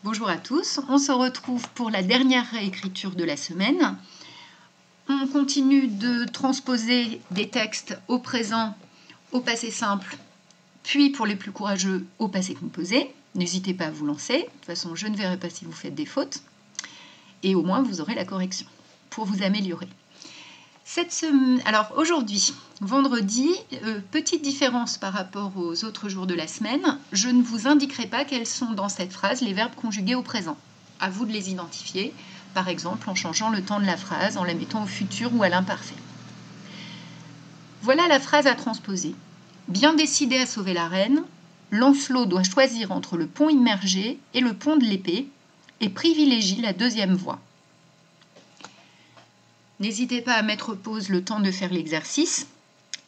Bonjour à tous, on se retrouve pour la dernière réécriture de la semaine. On continue de transposer des textes au présent, au passé simple, puis pour les plus courageux, au passé composé. N'hésitez pas à vous lancer, de toute façon je ne verrai pas si vous faites des fautes, et au moins vous aurez la correction pour vous améliorer. Alors aujourd'hui, vendredi, petite différence par rapport aux autres jours de la semaine, je ne vous indiquerai pas quels sont dans cette phrase les verbes conjugués au présent. À vous de les identifier, par exemple en changeant le temps de la phrase, en la mettant au futur ou à l'imparfait. Voilà la phrase à transposer. Bien décidé à sauver la reine, Lancelot doit choisir entre le pont immergé et le pont de l'épée et privilégie la deuxième voie. N'hésitez pas à mettre pause le temps de faire l'exercice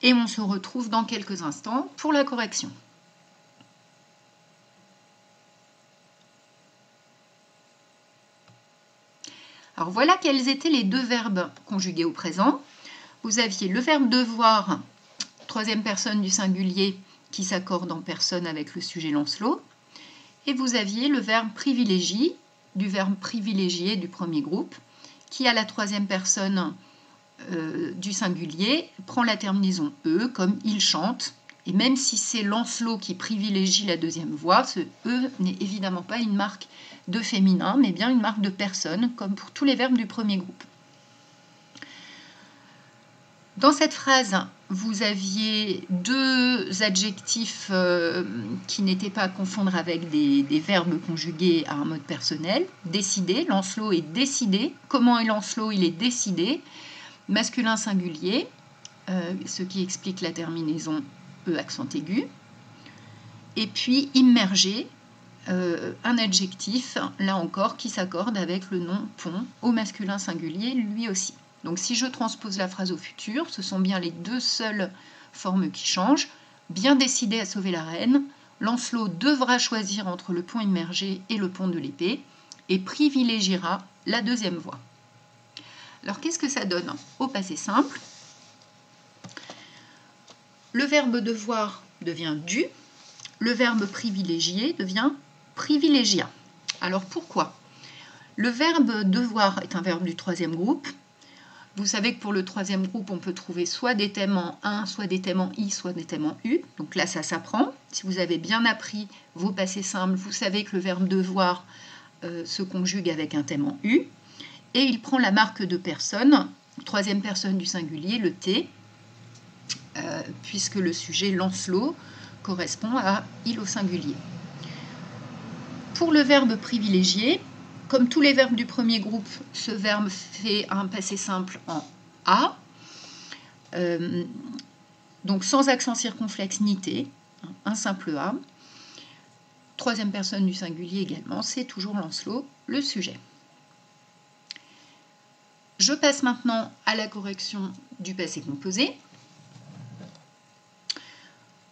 et on se retrouve dans quelques instants pour la correction. Alors voilà quels étaient les deux verbes conjugués au présent. Vous aviez le verbe devoir, troisième personne du singulier, qui s'accorde en personne avec le sujet Lancelot. Et vous aviez le verbe privilégie, du verbe privilégié du premier groupe, qui à la troisième personne du singulier prend la terminaison E comme il chante. Et même si c'est Lancelot qui privilégie la deuxième voix, ce E n'est évidemment pas une marque de féminin, mais bien une marque de personne, comme pour tous les verbes du premier groupe. Dans cette phrase, vous aviez deux adjectifs qui n'étaient pas à confondre avec des verbes conjugués à un mode personnel. Décidé, Lancelot est décidé. Comment est Lancelot? Il est décidé. Masculin singulier, ce qui explique la terminaison E accent aigu. Et puis immergé, un adjectif, là encore, qui s'accorde avec le nom pont au masculin singulier, lui aussi. Donc si je transpose la phrase au futur, ce sont bien les deux seules formes qui changent. Bien décidé à sauver la reine, Lancelot devra choisir entre le pont immergé et le pont de l'épée et privilégiera la deuxième voie. Alors qu'est-ce que ça donne au passé simple? Le verbe devoir devient dû, le verbe privilégier devient privilégia. Alors pourquoi? Le verbe devoir est un verbe du troisième groupe. Vous savez que pour le troisième groupe, on peut trouver soit des thèmes en 1, soit des thèmes en I, soit des thèmes en U. Donc là, ça s'apprend. Si vous avez bien appris vos passés simples, vous savez que le verbe devoir se conjugue avec un thème en U. Et il prend la marque de personne, troisième personne du singulier, le T, puisque le sujet Lancelot correspond à il au singulier. Pour le verbe privilégié, comme tous les verbes du premier groupe, ce verbe fait un passé simple en A, donc sans accent circonflexe ni T, un simple A. Troisième personne du singulier également, c'est toujours Lancelot, le sujet. Je passe maintenant à la correction du passé composé.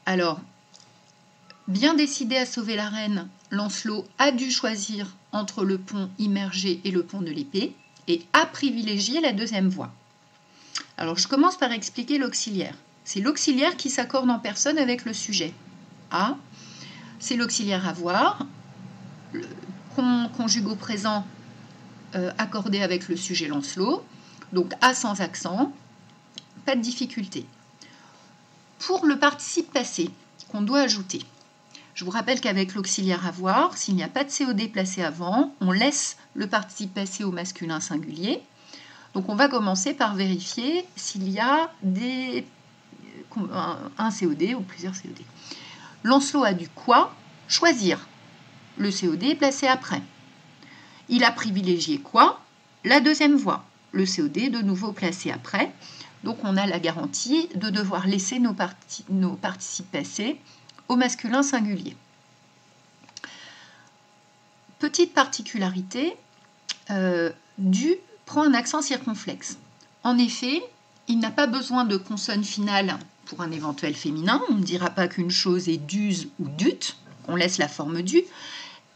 Alors, bien décidé à sauver la reine, Lancelot a dû choisir entre le pont immergé et le pont de l'épée et a privilégié la deuxième voie. Alors, je commence par expliquer l'auxiliaire. C'est l'auxiliaire qui s'accorde en personne avec le sujet. A, c'est l'auxiliaire avoir, qu'on conjugue au présent accordé avec le sujet Lancelot. Donc, A sans accent, pas de difficulté. Pour le participe passé qu'on doit ajouter, je vous rappelle qu'avec l'auxiliaire avoir, s'il n'y a pas de COD placé avant, on laisse le participe passé au masculin singulier. Donc on va commencer par vérifier s'il y a un COD ou plusieurs COD. Lancelot a dû quoi? Choisir. Le COD est placé après. Il a privilégié quoi? La deuxième voie. Le COD est de nouveau placé après. Donc on a la garantie de devoir laisser nos participes passés au masculin singulier. Petite particularité, dû prend un accent circonflexe. En effet, il n'a pas besoin de consonne finale pour un éventuel féminin. On ne dira pas qu'une chose est duse ou dute, on laisse la forme due.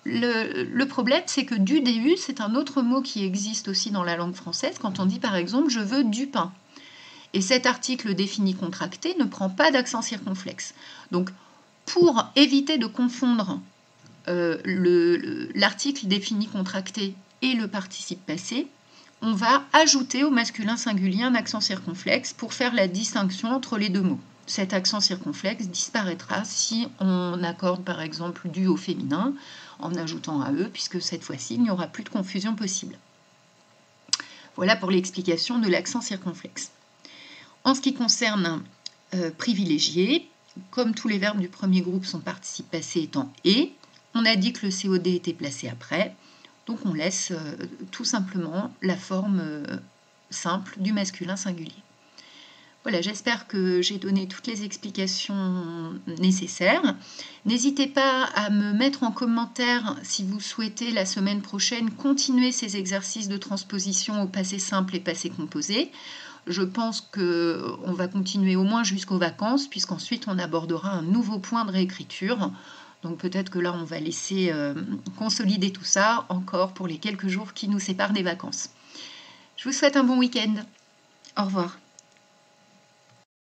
Le problème, c'est que du DU, c'est un autre mot qui existe aussi dans la langue française quand on dit par exemple « je veux du pain ». Et cet article défini contracté ne prend pas d'accent circonflexe. Donc, pour éviter de confondre l'article défini contracté et le participe passé, on va ajouter au masculin singulier un accent circonflexe pour faire la distinction entre les deux mots. Cet accent circonflexe disparaîtra si on accorde par exemple du au féminin en ajoutant un E, puisque cette fois-ci il n'y aura plus de confusion possible. Voilà pour l'explication de l'accent circonflexe. En ce qui concerne privilégié, comme tous les verbes du premier groupe sont participe passé étant et, on a dit que le COD était placé après, donc on laisse tout simplement la forme simple du masculin singulier. Voilà, j'espère que j'ai donné toutes les explications nécessaires. N'hésitez pas à me mettre en commentaire si vous souhaitez la semaine prochaine continuer ces exercices de transposition au passé simple et passé composé. Je pense qu'on va continuer au moins jusqu'aux vacances, puisqu'ensuite on abordera un nouveau point de réécriture. Donc peut-être que là on va laisser consolider tout ça encore pour les quelques jours qui nous séparent des vacances. Je vous souhaite un bon week-end. Au revoir.